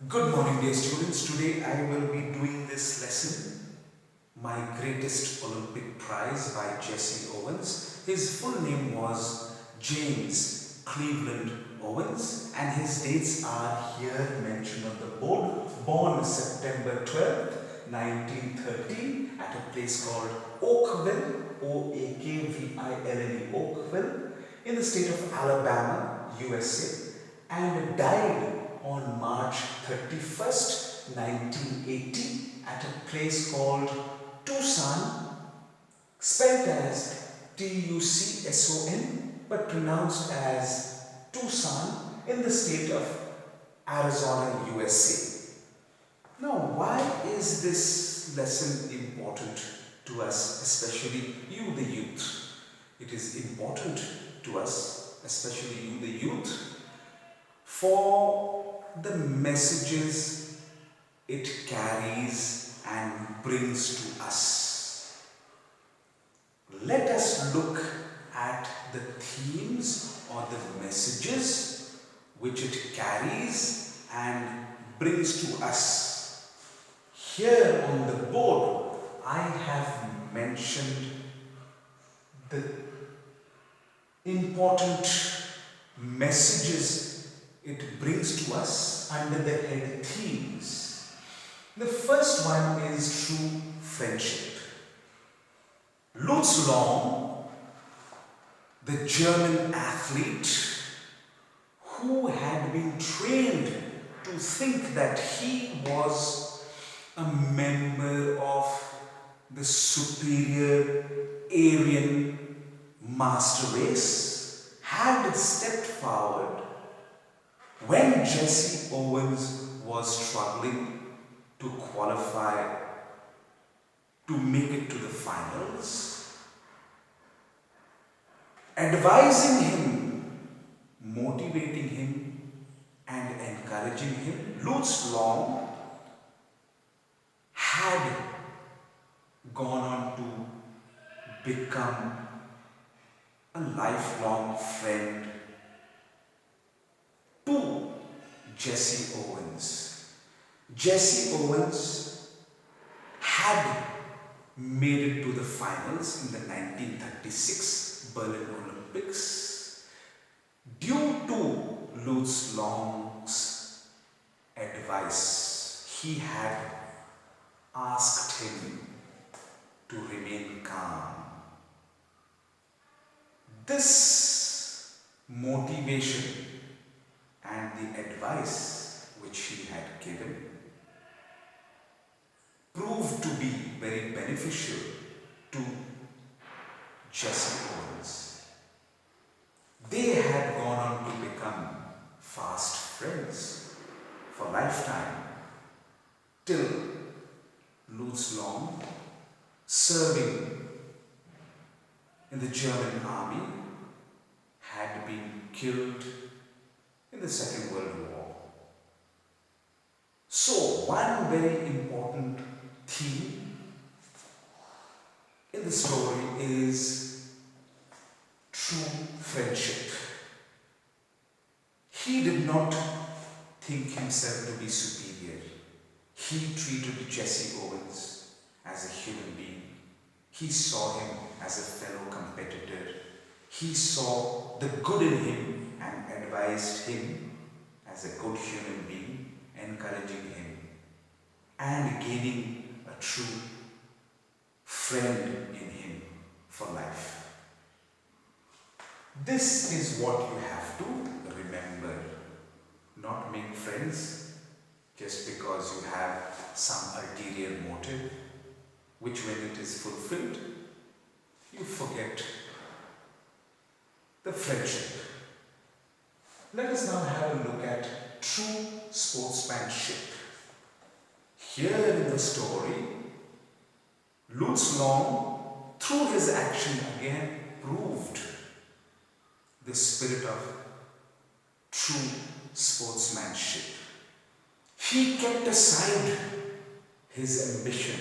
Good morning, dear students. Today I will be doing this lesson, My Greatest Olympic Prize by Jesse Owens. His full name was James Cleveland Owens, and his dates are here mentioned on the board. Born September 12th, 1913 at a place called Oakville, Oakville, Oakville, in the state of Alabama, USA, and died on March 31st, 1980 at a place called Tucson, spelled as Tucson but pronounced as Tucson in the state of Arizona, USA. Now, why is this lesson important to us, especially you, the youth? It is important to us, especially you, the youth, for the messages it carries and brings to us. Let us look at the themes or the messages which it carries and brings to us. Here on the board, I have mentioned the important messages it brings to us under the head themes. The first one is true friendship. Lutz Long, the German athlete who had been trained to think that he was a member of the superior Aryan master race, had stepped forward when Jesse Owens was struggling to qualify to make it to the finals, advising him, motivating him, and encouraging him. Lutz Long had gone on to become a lifelong friend to Jesse Owens. Jesse Owens had made it to the finals in the 1936 Berlin Olympics due to Lutz Long's advice. He had asked him to remain calm. This motivation and the advice which he had given proved to be very beneficial to Jesse Owens. They had gone on to become fast friends for lifetime till Lutz Long, serving in the German army, had been killed in the Second World War. So, one very important theme in the story is true friendship. He did not think himself to be superior. He treated Jesse Owens as a human being. He saw him as a fellow competitor. He saw the good in him and advised him as a good human being, encouraging him and gaining a true friend in him for life. This is what you have to remember. Not make friends just because you have some ulterior motive, which when it is fulfilled, you forget the friendship. Let us now have a look at true sportsmanship. Here in the story, Lutz Long, through his action again, proved the spirit of true sportsmanship. He kept aside his ambition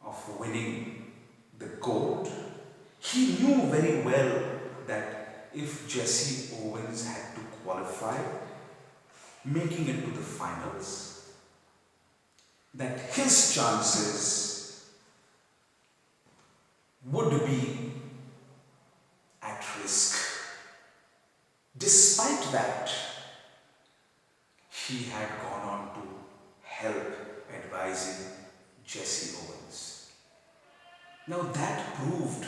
of winning the gold. He knew very well that if Jesse Owens had to qualify, making it to the finals, that his chances would be at risk. Despite that, he had gone on to help advising Jesse Owens. Now that proved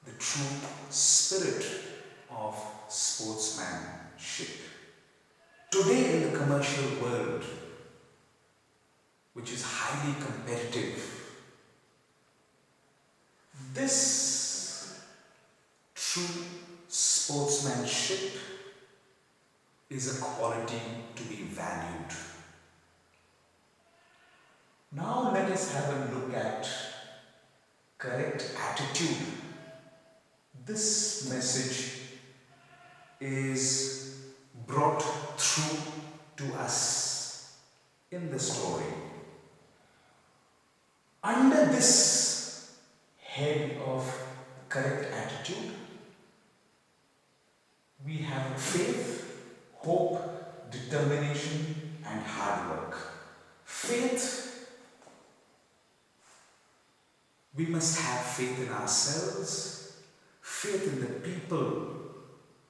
the true spirit of sportsmanship. Today in the commercial world, which is highly competitive, this true sportsmanship is a quality to be valued. Now let us have a look at correct attitude. This message is brought through to us in the story. Under this head of correct attitude, we have faith, hope, determination, and hard work. Faith, we must have faith in ourselves, faith in the people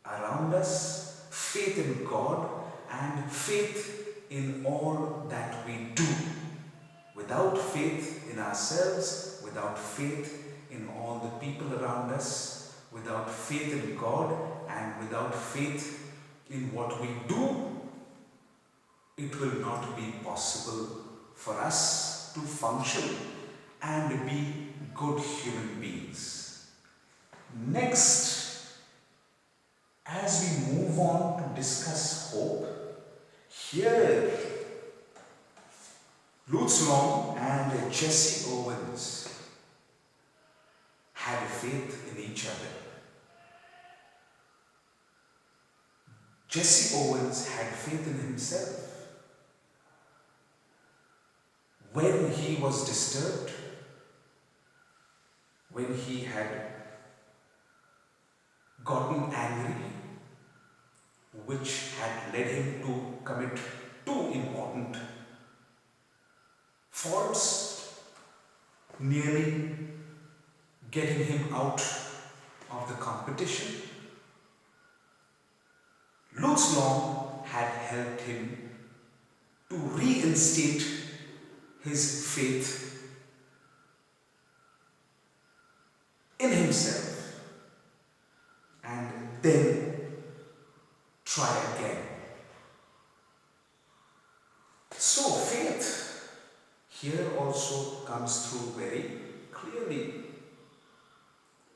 around us, faith in God, and faith in all that we do. Without faith in ourselves, without faith in all the people around us, without faith in God, and without faith in what we do, it will not be possible for us to function and be good human beings. Next, as we move on to discuss hope, here Lutz Long and Jesse Owens had faith in each other. Jesse Owens had faith in himself. When he was disturbed, when he had gotten angry, which had led him to commit two important faults, nearly getting him out of the competition, Lutz Long had helped him to reinstate his faith in himself and then try again. So faith here also comes through very clearly.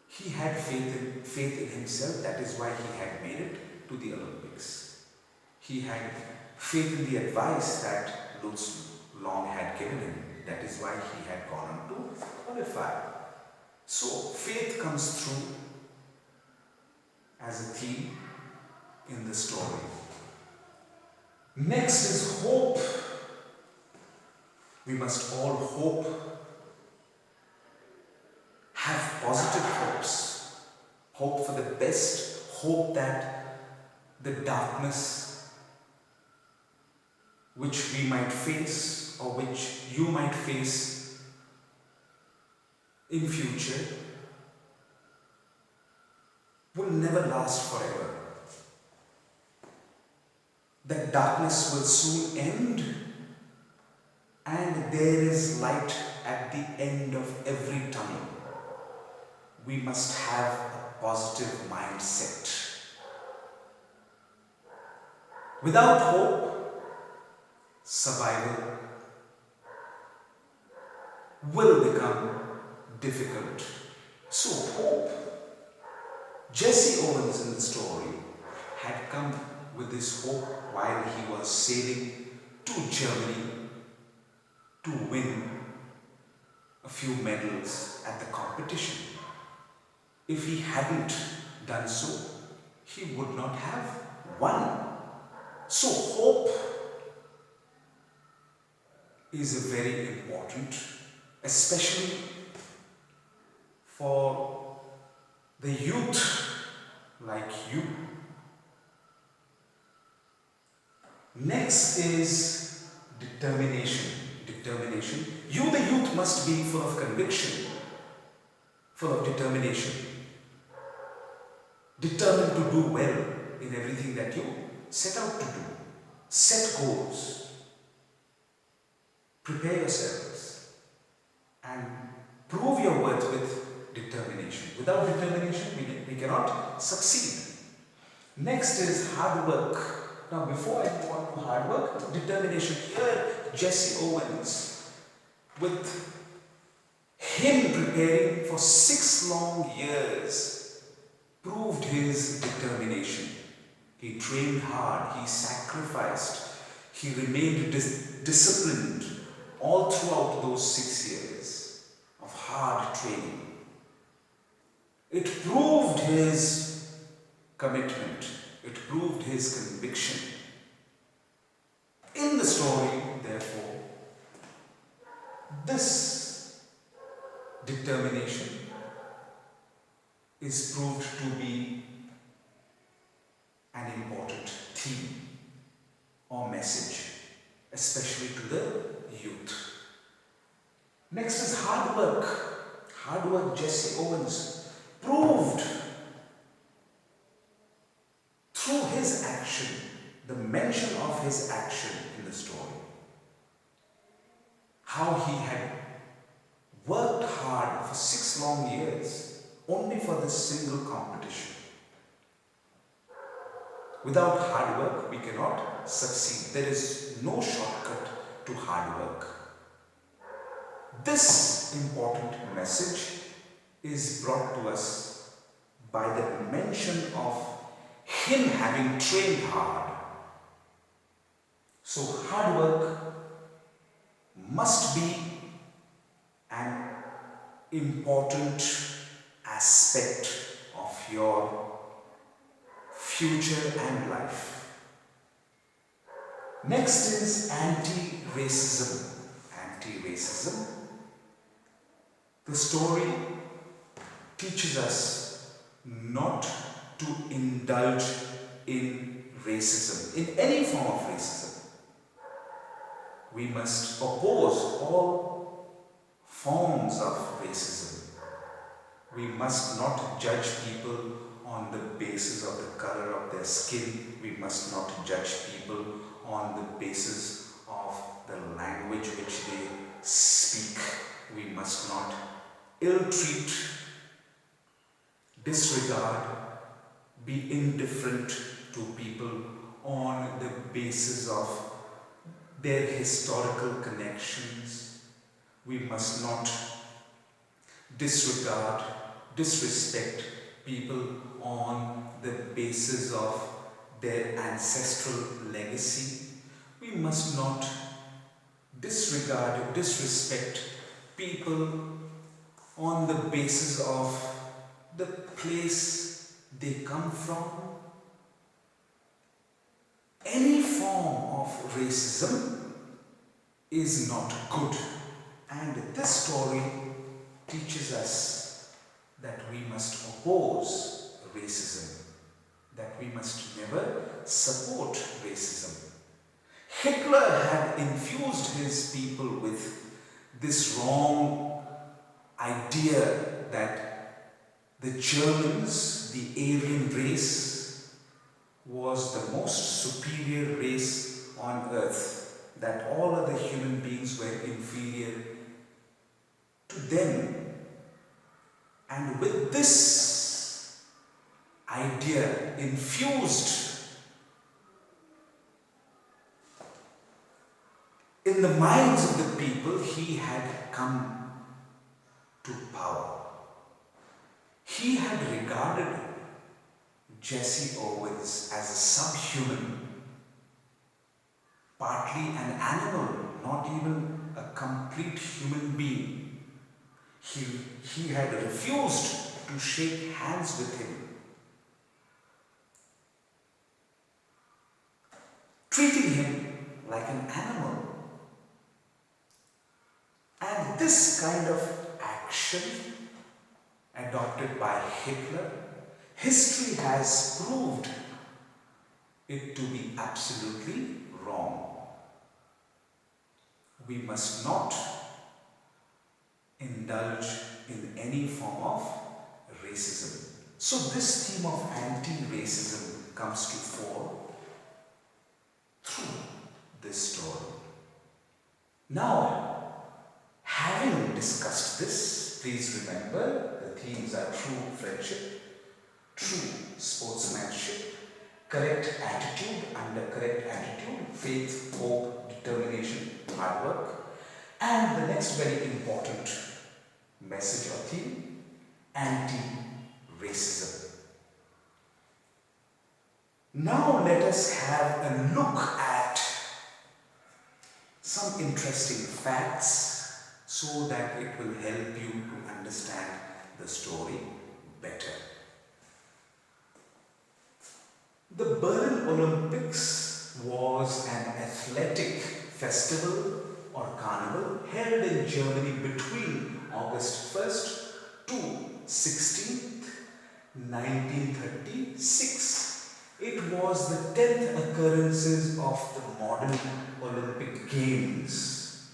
He had faith in himself, that is why he had made it to the Olympics. He had faith in the advice that Lutz Long had given him, that is why he had gone on to qualify. So faith comes through as a theme in the story. Next is hope. We must all hope, have positive hopes, hope for the best, hope that the darkness which we might face or which you might face in future will never last forever. That darkness will soon end, and there is light at the end of every tunnel. We must have a positive mindset. Without hope, survival will become difficult. So hope. Jesse Owens in the story had come with this hope while he was sailing to Germany to win a few medals at the competition. If he hadn't done so, he would not have won. So hope is a very important, especially for the youth like you. Next is determination. Determination. You, the youth, must be full of conviction, full of determination, determined to do well in everything that you set out to do. Set goals, prepare yourselves, and prove your worth with determination. Without determination, we cannot succeed. Next is hard work. Now, before I go on to hard work, determination. Here, Jesse Owens, with him preparing for 6 long years, proved his determination. He trained hard, he sacrificed, he remained disciplined all throughout those 6 years of hard training. It proved his commitment, it proved his conviction. In the story, therefore, this determination is proved to be an important theme or message, especially to the youth. Next is hard work. Hard work, Jesse Owens proved through his action, the mention of his action in the story, how he had worked hard for 6 long years only for this single competition. Without hard work, we cannot succeed. There is no shortcut to hard work. This important message is brought to us by the mention of him having trained hard. So hard work must be an important aspect of your future and life. Next is anti-racism. Anti-racism. The story teaches us not to indulge in racism, in any form of racism. We must oppose all forms of racism. We must not judge people on the basis of the color of their skin. We must not judge people on the basis of the language which they speak. We must not ill-treat, disregard, be indifferent to people on the basis of their historical connections. We must not disregard, disrespect people on the basis of their ancestral legacy. We must not disregard, disrespect people on the basis of the place they come from. Any form of racism is not good, and this story teaches us that we must oppose racism, that we must never support racism. Hitler had infused his people with this wrong idea that the Germans, the Aryan race, was the most superior race on earth, that all other human beings were inferior to them. And with this idea infused in the minds of the people, he had come to power. He had regarded Jesse Owens as a subhuman, partly an animal, not even a complete human being. He had refused to shake hands with him, treating him like an animal. And this kind of action adopted by Hitler, history has proved it to be absolutely wrong. We must not indulge in any form of racism. So this theme of anti-racism comes to fore through this story. Now, having discussed this, please remember the themes are true friendship, true sportsmanship, correct attitude, under correct attitude, faith, hope, determination, hard work, and the next very important message or theme, anti-racism. Now let us have a look at some interesting facts so that it will help you to understand the story better. The Berlin Olympics was an athletic festival or carnival held in Germany between August 1st to 16th, 1936. It was the 10th occurrences of the modern Olympic Games.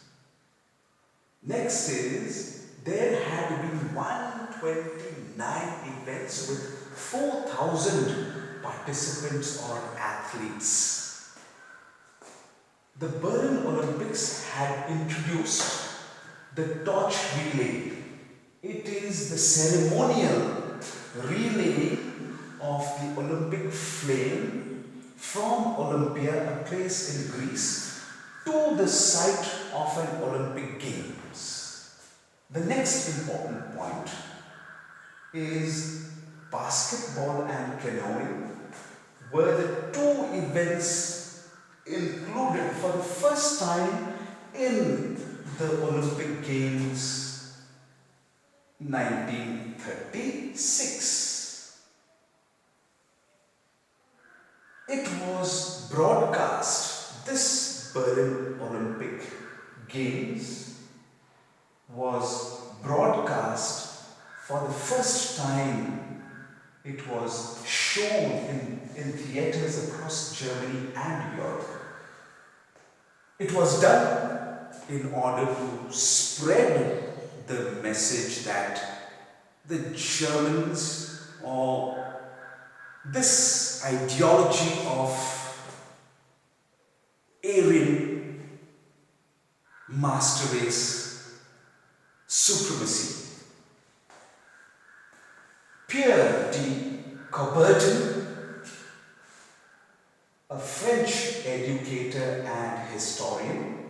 Next is, there had been 129 events with 4,000 participants or athletes. The Berlin Olympics had introduced the torch relay. It is the ceremonial relay of the Olympic flame from Olympia, a place in Greece, to the site of an Olympic Games. The next important point is basketball and canoeing were the two events included for the first time in the Olympic Games 1936. It was broadcast, this Berlin Olympic Games was broadcast for the first time. It was shown in theatres across Germany and Europe. It was done in order to spread the message that the Germans, or this ideology of Aryan master race supremacy. Pierre de Coubertin, a French educator and historian,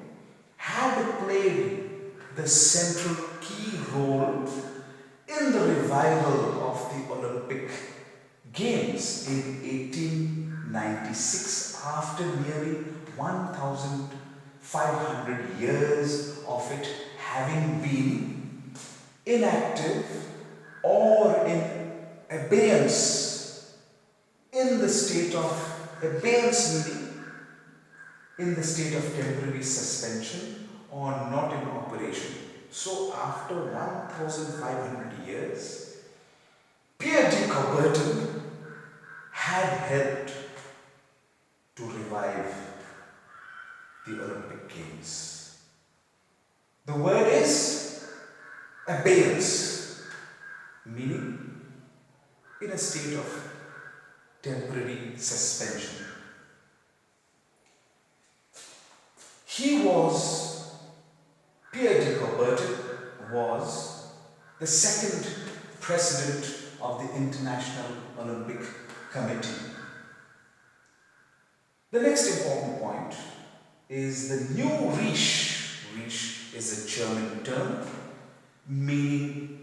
had played the central key role in the revival of the Olympic Games in 1896 after nearly 1,500 years of it having been inactive or in abeyance, in the state of abeyance, meaning in the state of temporary suspension or not in operation. So after 1,500 years, Pierre de Coubertin had helped to revive the Olympic Games. The word is abeyance, meaning in a state of temporary suspension. Pierre de Coubertin was the second president of the International Olympic Committee. The next important point is the new Reich. Reich is a German term meaning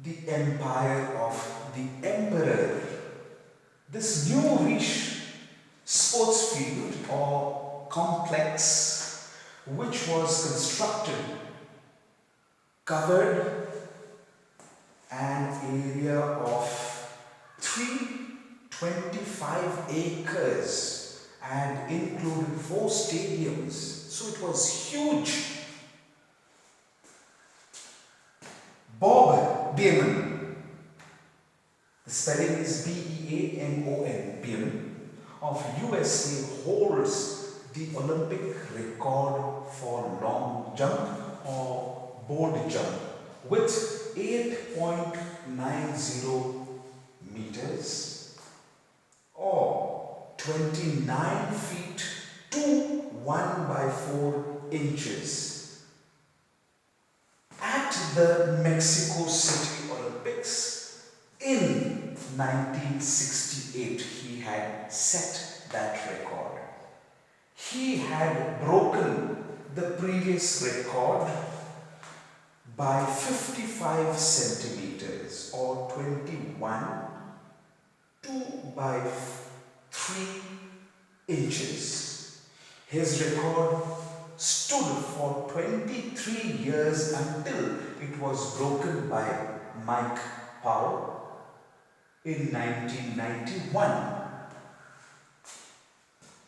the empire of the emperor. This new Reich sports field or complex, which was constructed, covered an area of 325 acres and included 4 stadiums. So it was huge. Bob Beamon, the spelling is B-E-A-M-O-N, Beamon, of USA holds the Olympic record for long jump or board jump with 8.90 meters or 29 feet to 1/4 inches at the Mexico City Olympics in 1968. He had set that record. He had broken the previous record by 55 centimeters or 21/3 inches. His record stood for 23 years until it was broken by Mike Powell in 1991.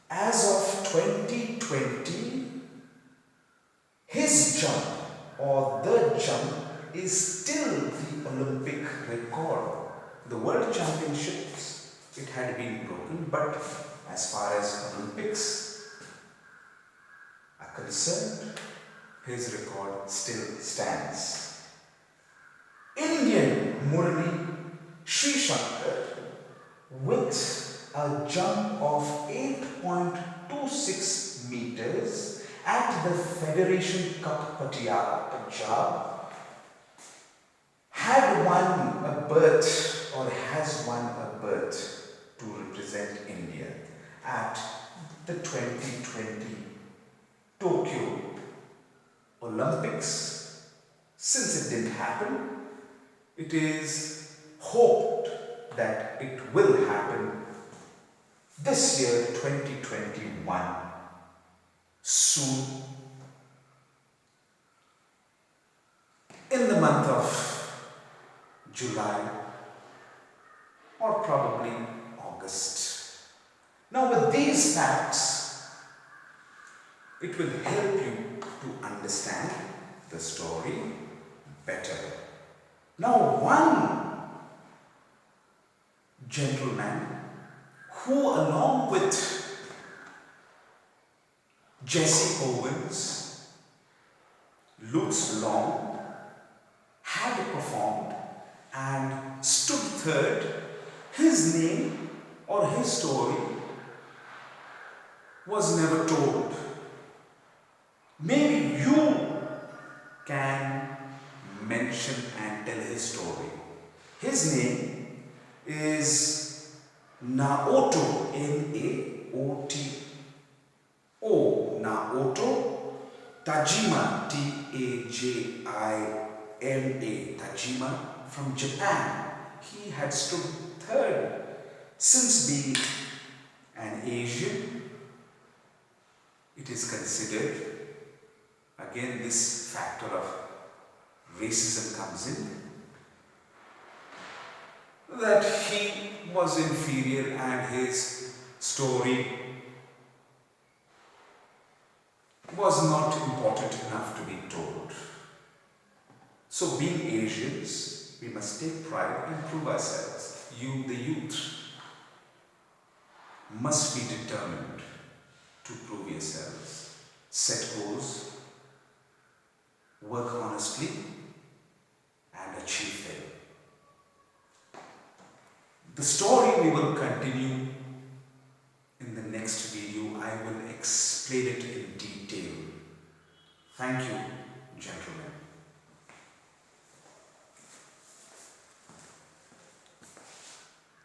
As of 2020, his jump or the jump is still the Olympic record. The World Championships, it had been broken, but as far as Olympics are concerned, his record still stands. Indian Murli Srishankar with a jump of 8.26 meters at the Federation Cup Patiala, Punjab, had won a berth or has won a berth to represent India at the 2020 Tokyo Olympics. Since it didn't happen, it is hoped that it will happen this year, 2021, soon. In the month of July or probably August. Now, with these facts, it will help you to understand the story better. Now, one gentleman who, along with Jesse Owens, Lutz Long, had performed and stood third, his name or his story was never told. Maybe you can mention and tell his story. His name is Naoto, N-A-O-T-O, Naoto Tajima, T-A-J-I-M-A, Tajima, from Japan. He had stood third. Since being an Asian, it is considered, again this factor of racism comes in, that he was inferior and his story was not important enough to be told. So, being Asians, we must take pride and prove ourselves. You, the youth, must be determined to prove yourselves. Set goals, work honestly, and achieve them. The story we will continue in the next video. I will explain it in detail. Thank you, gentlemen.